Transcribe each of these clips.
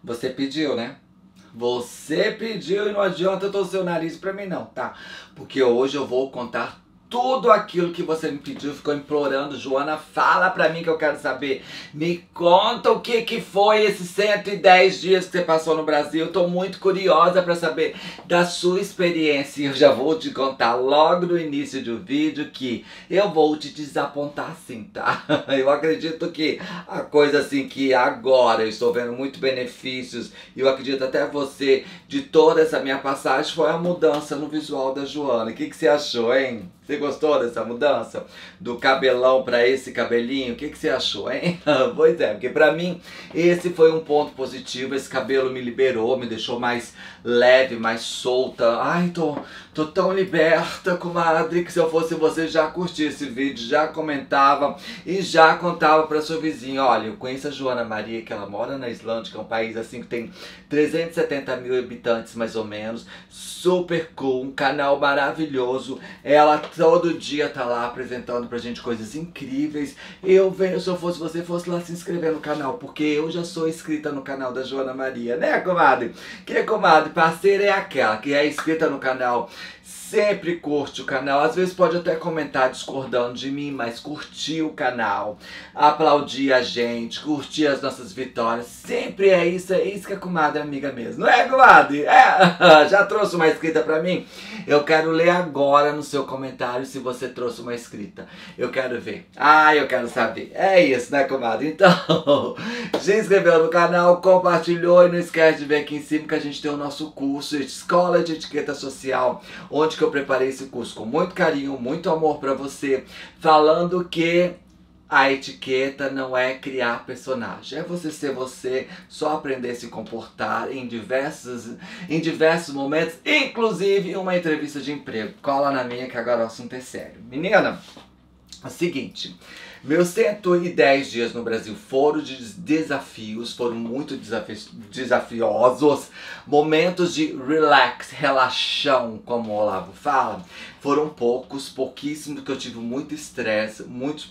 Você pediu, né? Você pediu e não adianta torcer o nariz pra mim não, tá? Porque hoje eu vou contar tudo aquilo que você me pediu, ficou implorando. Joana, fala pra mim que eu quero saber. Me conta o que foi esses 110 dias que você passou no Brasil. Eu tô muito curiosa pra saber da sua experiência. Eu já vou te contar logo no início do vídeo que eu vou te desapontar sim, tá? Eu acredito que a coisa assim que agora eu estou vendo muito benefícios, e eu acredito até você, de toda essa minha passagem, foi a mudança no visual da Joana. O que você achou, hein? Você gostou dessa mudança? Do cabelão pra esse cabelinho? O que você achou, hein? Pois é, porque pra mim esse foi um ponto positivo. Esse cabelo me liberou, me deixou mais leve, mais solta. Ai, tô tão liberta, comadre, que se eu fosse você já curtia esse vídeo, já comentava e já contava pra sua vizinha. Olha, eu conheço a Joana Maria, que ela mora na Islândia, que é um país assim que tem 370 mil habitantes mais ou menos. Super cool, um canal maravilhoso. Ela todo dia tá lá apresentando pra gente coisas incríveis. Eu venho, se eu fosse você, fosse lá se inscrever no canal, porque eu já sou inscrita no canal da Joana Maria, né, comadre? Que comadre, parceira é aquela que é inscrita no canal, sempre curte o canal, às vezes pode até comentar discordando de mim, mas curtir o canal, aplaudir a gente, curtir as nossas vitórias, sempre é isso que a comadre é amiga mesmo, não é, comadre? É, já trouxe uma inscrita pra mim? Eu quero ler agora no seu comentário se você trouxe uma inscrita, eu quero ver, eu quero saber, é isso, né, comadre? Então, se inscreveu no canal, compartilhou e não esquece de ver aqui em cima que a gente tem o nosso curso Escola de Etiqueta Social, onde que eu preparei esse curso com muito carinho, muito amor pra você, falando que a etiqueta não é criar personagem, é você ser você, só aprender a se comportar em diversos momentos, inclusive uma entrevista de emprego. Cola na minha que agora o assunto é sério. Menina, é o seguinte, meus 110 dias no Brasil foram de desafios, foram muito desafiosos, momentos de relax, relaxão, como o Olavo fala, foram pouquíssimos, que eu tive muito estresse,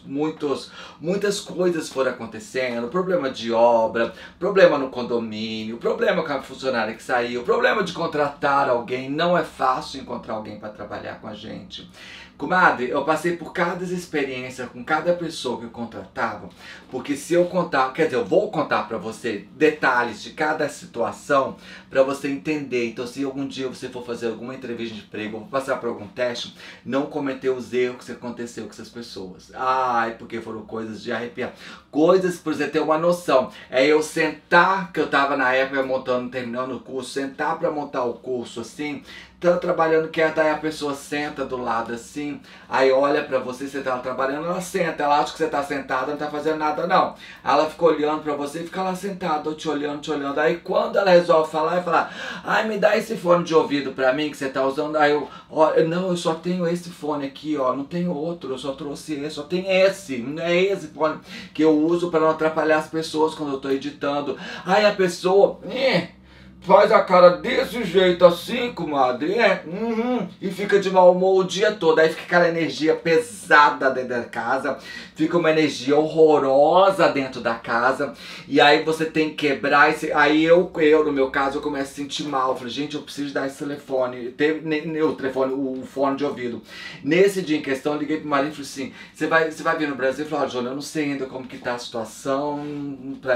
muitas coisas foram acontecendo, problema de obra, problema no condomínio, problema com a funcionária que saiu, problema de contratar alguém, não é fácil encontrar alguém para trabalhar com a gente. Comadre, eu passei por cada experiência com cada pessoa que eu contratava, porque se eu contar, quer dizer, eu vou contar pra você detalhes de cada situação pra você entender. Então, se algum dia você for fazer alguma entrevista de emprego, ou passar por algum teste, não cometer os erros que aconteceu com essas pessoas. Ai, porque foram coisas de arrepiar. Coisas, pra você ter uma noção, é eu sentar, que eu tava na época terminando o curso, sentar pra montar o curso assim, tá trabalhando quieto, aí a pessoa senta do lado assim, aí olha pra você, você tá trabalhando, ela senta, ela acha que você tá sentada, não tá fazendo nada não. Ela fica olhando pra você e fica lá sentada, te olhando. Aí quando ela resolve falar, ai, me dá esse fone de ouvido pra mim que você tá usando, aí não, eu só tenho esse fone aqui, ó, não tenho outro, eu só trouxe esse, só tem esse, não é esse fone que eu uso pra não atrapalhar as pessoas quando eu tô editando. Aí a pessoa, faz a cara desse jeito assim, comadre, e fica de mau humor o dia todo. Aí fica aquela energia pesada dentro da casa, fica uma energia horrorosa dentro da casa, e aí você tem que quebrar esse... Aí eu no meu caso, eu começo a sentir mal. Eu falei, gente, eu preciso dar esse telefone, o fone de ouvido. Nesse dia em questão, eu liguei pro marido e falei assim, você vai vir no Brasil? Eu falei, olha, Jônia, eu não sei ainda como que tá a situação,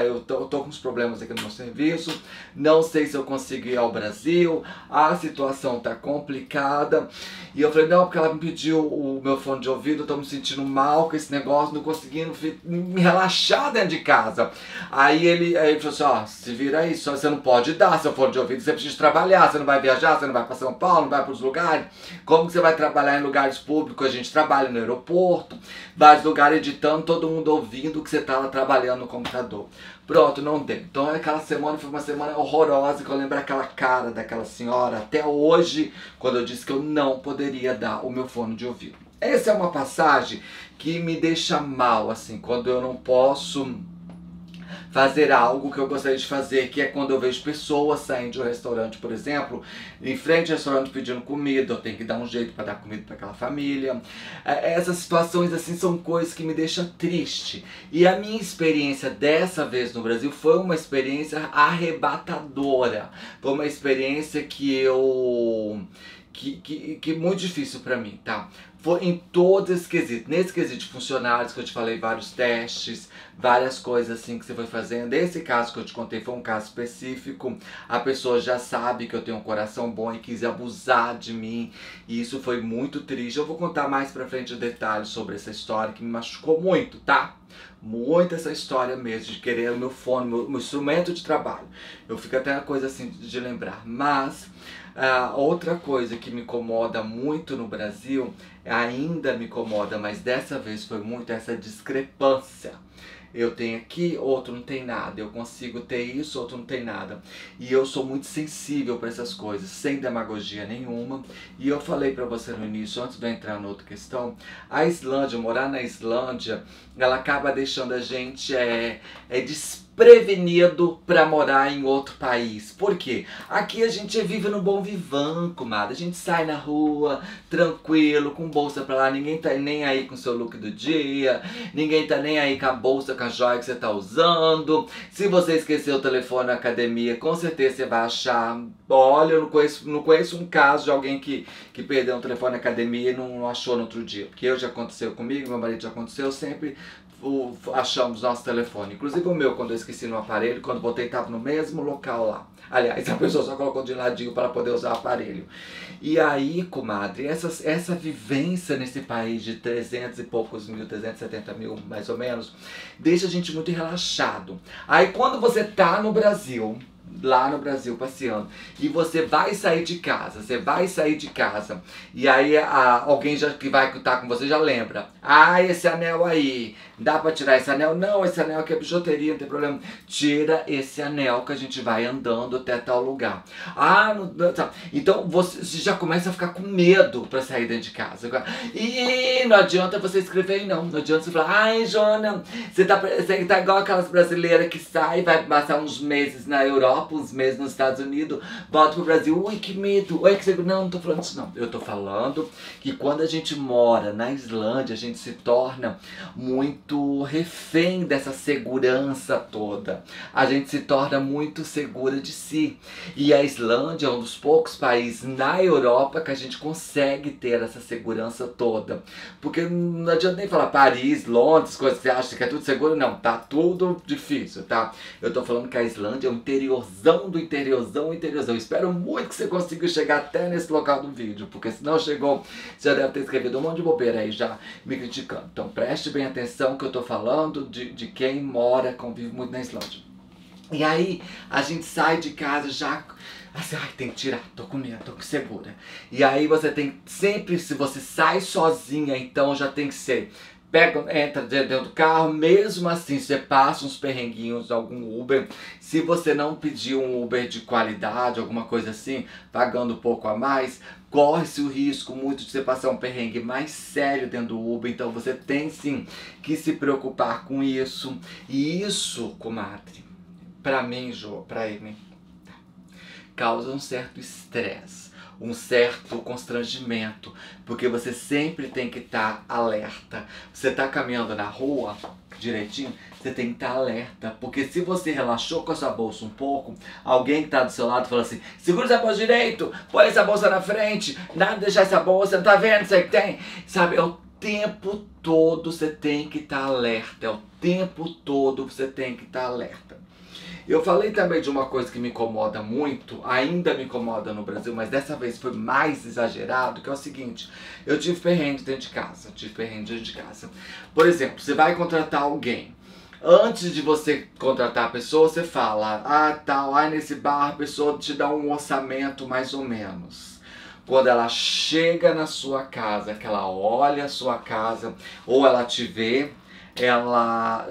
eu tô com uns problemas aqui no meu serviço, não sei se eu consigo ir ao Brasil, a situação tá complicada. E eu falei, não, porque ela me pediu o meu fone de ouvido, eu tô me sentindo mal com esse negócio, não conseguindo me relaxar dentro de casa. Aí ele falou assim, se vira aí, você não pode dar seu fone de ouvido, você precisa trabalhar, você não vai viajar, você não vai para São Paulo, não vai para os lugares. Como que você vai trabalhar em lugares públicos? A gente trabalha no aeroporto, vários lugares editando, todo mundo ouvindo que você tá lá trabalhando no computador. Pronto, não deu. Então aquela semana foi uma semana horrorosa, que eu lembro aquela cara daquela senhora até hoje, quando eu disse que eu não poderia dar o meu fone de ouvido. Essa é uma passagem que me deixa mal, assim, quando eu não posso fazer algo que eu gostaria de fazer, que é quando eu vejo pessoas saindo de um restaurante, por exemplo, em frente ao restaurante pedindo comida, eu tenho que dar um jeito para dar comida para aquela família. Essas situações assim são coisas que me deixam triste. E a minha experiência dessa vez no Brasil foi uma experiência arrebatadora. Foi uma experiência que muito difícil pra mim, tá? Foi em todos esses quesitos. Nesse quesito de funcionários que eu te falei, vários testes, várias coisas assim que você foi fazendo. Esse caso que eu te contei foi um caso específico. A pessoa já sabe que eu tenho um coração bom e quis abusar de mim. E isso foi muito triste. Eu vou contar mais pra frente detalhes sobre essa história que me machucou muito, tá? Muito essa história mesmo, de querer o meu fone, meu instrumento de trabalho. Eu fico até uma coisa assim de lembrar. Mas outra coisa que me incomoda muito no Brasil, ainda me incomoda, mas dessa vez foi muito essa discrepância. Eu tenho aqui, outro não tem nada. Eu consigo ter isso, outro não tem nada. E eu sou muito sensível para essas coisas, sem demagogia nenhuma. E eu falei para você no início, antes de eu entrar na outra questão, a Islândia, morar na Islândia, ela acaba deixando a gente desprevenido para morar em outro país. Por quê? Aqui a gente vive no bom vivan, comadre. A gente sai na rua, tranquilo, com bolsa pra lá. Ninguém tá nem aí com o seu look do dia. Ninguém tá nem aí com a bolsa, com a joia que você tá usando. Se você esqueceu o telefone na academia, com certeza você vai achar. Olha, eu não conheço um caso de alguém que perdeu um telefone na academia e não achou no outro dia. Porque já aconteceu comigo, meu marido já aconteceu, sempre achamos nosso telefone. Inclusive o meu, quando eu esqueci no aparelho, quando voltei estava no mesmo local lá. Aliás, a pessoa só colocou de ladinho para poder usar o aparelho. E aí, comadre, essa vivência nesse país de 300 e poucos mil, 370 mil mais ou menos, deixa a gente muito relaxado. Aí quando você tá no Brasil, lá no Brasil passeando, e você vai sair de casa, e aí alguém que vai estar com você já lembra: ah, esse anel aí, dá pra tirar esse anel? Não, esse anel aqui é bijuteria, não tem problema. Tira esse anel que a gente vai andando até tal lugar. Ah, não, então você já começa a ficar com medo pra sair dentro de casa. E não adianta você escrever não adianta você falar: ai, Jona, você tá igual aquelas brasileiras que sai, vai passar uns meses na Europa, uns meses nos Estados Unidos, volta pro Brasil, ui, que medo, ui, que seguro. Não tô falando isso não. Eu tô falando que quando a gente mora na Islândia, a gente se torna muito refém dessa segurança toda. A gente se torna muito segura de si. E a Islândia é um dos poucos países na Europa que a gente consegue ter essa segurança toda. Porque não adianta nem falar Paris, Londres, coisas que você acha que é tudo seguro. Não, tá tudo difícil, tá? Eu tô falando que a Islândia é um interiorzão do interiorzão. Espero muito que você consiga chegar até nesse local do vídeo, porque se não chegou, você já deve ter escrevido um monte de bobeira aí já me criticando. Então preste bem atenção que eu tô falando de quem mora, convive muito na Islândia. E aí a gente sai de casa já assim, ai, tem que tirar, tô com medo, tô com segura. E aí você tem sempre, se você sai sozinha, então já tem que ser, entra dentro do carro, mesmo assim você passa uns perrenguinhos, algum Uber. Se você não pedir um Uber de qualidade, alguma coisa assim, pagando um pouco a mais, corre-se o risco muito de você passar um perrengue mais sério dentro do Uber. Então você tem sim que se preocupar com isso. E isso, comadre, pra mim, Jo, pra ele, causa um certo estresse, um certo constrangimento, porque você sempre tem que estar alerta. Você tá caminhando na rua direitinho, você tem que estar alerta, porque se você relaxou com a sua bolsa um pouco, alguém que tá do seu lado fala assim: segura essa bolsa direito, põe essa bolsa na frente, nada de deixar essa bolsa, não tá vendo isso aí que tem? Sabe, é o tempo todo você tem que estar alerta, é o tempo todo você tem que estar alerta. Eu falei também de uma coisa que me incomoda muito, ainda me incomoda no Brasil, mas dessa vez foi mais exagerado, que é o seguinte: eu tive perrengue dentro de casa, Por exemplo, você vai contratar alguém. Antes de você contratar a pessoa, você fala: nesse bar a pessoa te dá um orçamento mais ou menos. Quando ela chega na sua casa, que ela olha a sua casa, ou ela te vê, ela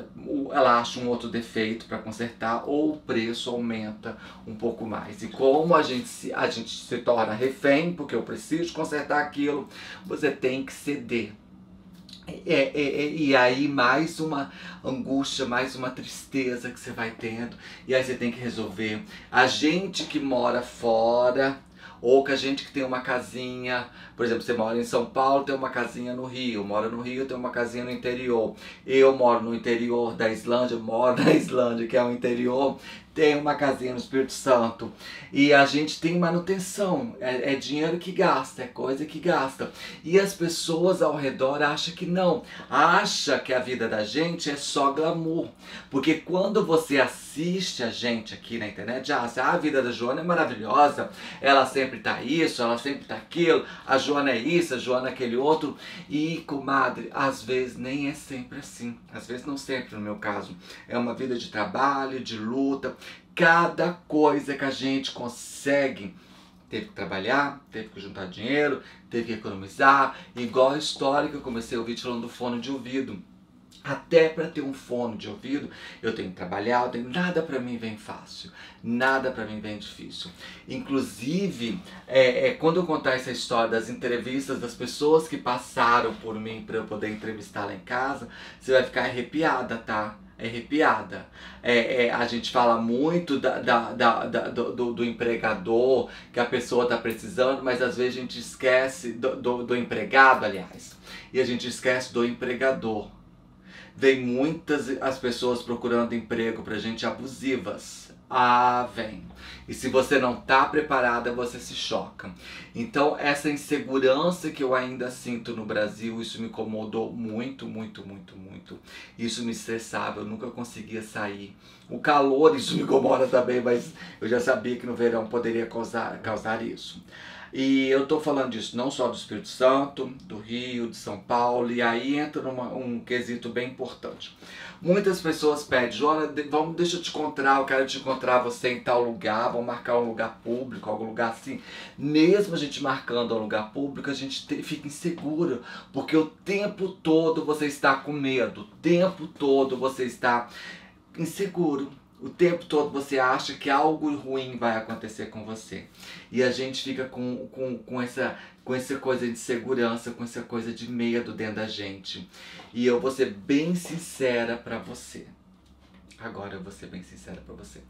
acha um outro defeito para consertar, ou o preço aumenta um pouco mais. E como a gente se torna refém, porque eu preciso consertar aquilo, você tem que ceder. E aí mais uma angústia, mais uma tristeza que você vai tendo. E aí você tem que resolver. A gente que mora fora, ou que a gente que tem uma casinha, por exemplo, você mora em São Paulo, tem uma casinha no Rio, mora no Rio, tem uma casinha no interior. Eu moro no interior da Islândia, moro na Islândia, que é o interior, tem uma casinha no Espírito Santo. E a gente tem manutenção, é dinheiro que gasta, é coisa que gasta. E as pessoas ao redor acham que não, acha que a vida da gente é só glamour. Porque quando você assiste a gente aqui na internet, a vida da Joana é maravilhosa, ela sempre tá isso, ela sempre tá aquilo, a Joana é isso, a Joana é aquele outro. E, comadre, às vezes nem é sempre assim, às vezes não sempre no meu caso. É uma vida de trabalho, de luta. Cada coisa que a gente consegue, teve que trabalhar, teve que juntar dinheiro, teve que economizar. Igual a história que eu comecei o vídeo falando do fone de ouvido. Até para ter um fone de ouvido, eu tenho que trabalhar, nada para mim vem fácil, nada para mim vem difícil. Inclusive, quando eu contar essa história das entrevistas das pessoas que passaram por mim para eu poder entrevistar lá em casa, você vai ficar arrepiada, tá? Arrepiada. A gente fala muito do empregador, que a pessoa está precisando, mas às vezes a gente esquece do empregado, aliás, e a gente esquece do empregador. Vem muitas as pessoas procurando emprego pra gente abusivas. Vem. E se você não tá preparada, você se choca. Então, essa insegurança que eu ainda sinto no Brasil, isso me incomodou muito, muito, muito, muito. Isso me estressava, eu nunca conseguia sair. O calor, isso me incomoda também, mas eu já sabia que no verão poderia causar isso. E eu tô falando disso não só do Espírito Santo, do Rio, de São Paulo, e aí entra um quesito bem importante. Muitas pessoas pedem, Joana, deixa eu te encontrar, eu quero te encontrar você em tal lugar, vamos marcar um lugar público, algum lugar assim. Mesmo a gente marcando um lugar público, a gente fica inseguro, porque o tempo todo você está com medo, o tempo todo você está inseguro. O tempo todo você acha que algo ruim vai acontecer com você. E a gente fica com essa coisa de insegurança, com essa coisa de medo dentro da gente. E eu vou ser bem sincera pra você. Agora eu vou ser bem sincera pra você.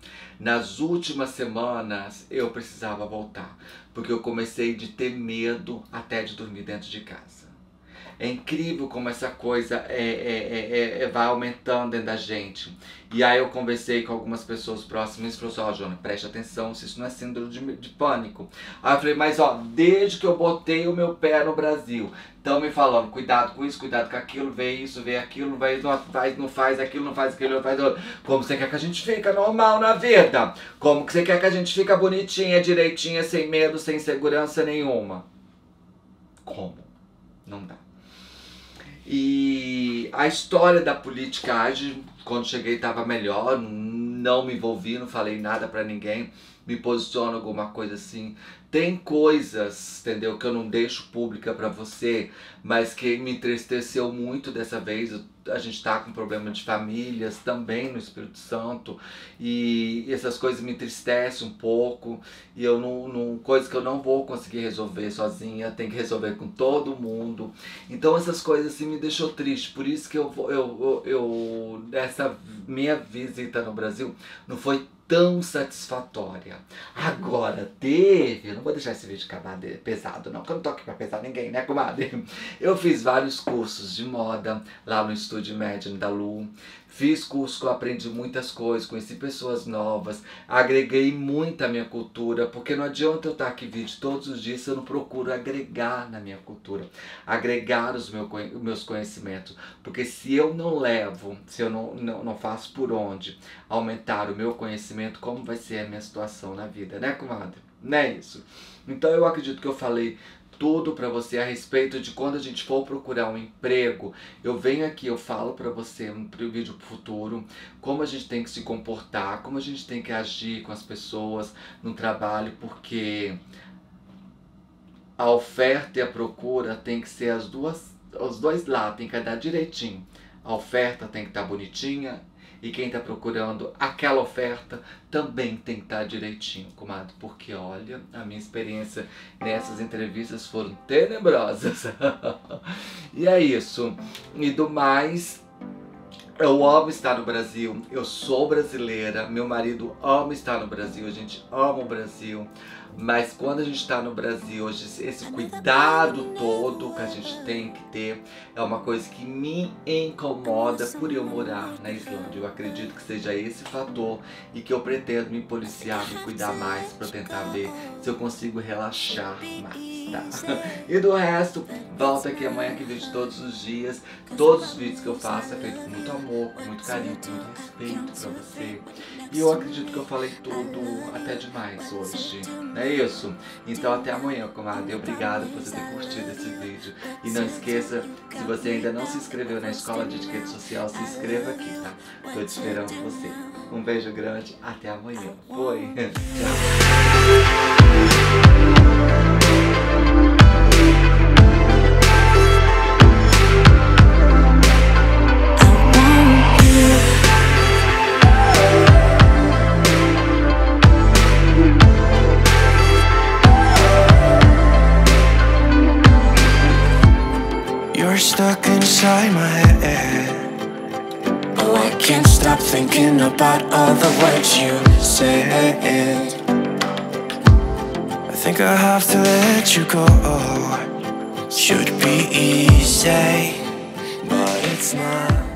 Nas últimas semanas eu precisava voltar. Porque eu comecei de ter medo até de dormir dentro de casa. É incrível como essa coisa vai aumentando dentro da gente. E aí eu conversei com algumas pessoas próximas e falou assim, Joana, preste atenção se isso não é síndrome de pânico. Aí eu falei, mas desde que eu botei o meu pé no Brasil, estão me falando, cuidado com isso, cuidado com aquilo, vê isso, vê aquilo, não faz aquilo, não faz aquilo, não faz aquilo. Como você quer que a gente fica normal na vida? Como que você quer que a gente fica bonitinha, direitinha, sem medo, sem segurança nenhuma? Como? Não dá. E a história da politicagem, quando cheguei estava melhor, não me envolvi, não falei nada pra ninguém, me posiciono alguma coisa assim. Tem coisas, entendeu, que eu não deixo pública pra você, mas que me entristeceu muito dessa vez. A gente tá com problema de famílias também no Espírito Santo, e essas coisas me entristecem um pouco, e eu coisas que eu não vou conseguir resolver sozinha, tem que resolver com todo mundo. Então essas coisas assim me deixou triste, por isso que essa minha visita no Brasil não foi tão satisfatória. Agora teve, eu não vou deixar esse vídeo acabar pesado não, porque eu não tô aqui pra pesar ninguém, né, comadre? Eu fiz vários cursos de moda lá no Estúdio Imagine da Lu. Fiz curso que eu aprendi muitas coisas, conheci pessoas novas, agreguei muito à minha cultura, porque não adianta eu estar aqui vídeo todos os dias se eu não procuro agregar na minha cultura, agregar os meus conhecimentos, porque se eu não levo, se eu não faço por onde aumentar o meu conhecimento, como vai ser a minha situação na vida, né, comadre? Não é isso? Então eu acredito que eu falei tudo pra você a respeito de quando a gente for procurar um emprego. Eu venho aqui, eu falo pra você um vídeo futuro, como a gente tem que se comportar, como a gente tem que agir com as pessoas no trabalho, porque a oferta e a procura tem que ser os dois lados, tem que andar direitinho. A oferta tem que estar bonitinha E quem tá procurando aquela oferta também tem que estar direitinho, comadre. Porque olha, a minha experiência nessas entrevistas foram tenebrosas. E é isso. E do mais, eu amo estar no Brasil, eu sou brasileira, meu marido ama estar no Brasil, a gente ama o Brasil. Mas quando a gente está no Brasil, esse cuidado todo que a gente tem que ter é uma coisa que me incomoda por eu morar na Islândia. Eu acredito que seja esse fator e que eu pretendo me policiar, me cuidar mais para tentar ver se eu consigo relaxar mais, tá? E do resto, volta aqui amanhã que vídeo todos os dias. Todos os vídeos que eu faço é feito com muito amor, com muito carinho, com muito respeito pra você. E eu acredito que eu falei tudo até demais hoje. É isso? Então até amanhã, comadre. Obrigado por você ter curtido esse vídeo. E não esqueça, se você ainda não se inscreveu na Escola de Etiqueta Social, se inscreva aqui, tá? Tô te esperando você. Um beijo grande, até amanhã. Foi. Tchau. You're stuck inside my head. Oh, I can't stop thinking about all the words you said. I think I have to let you go. Should be easy, but it's not.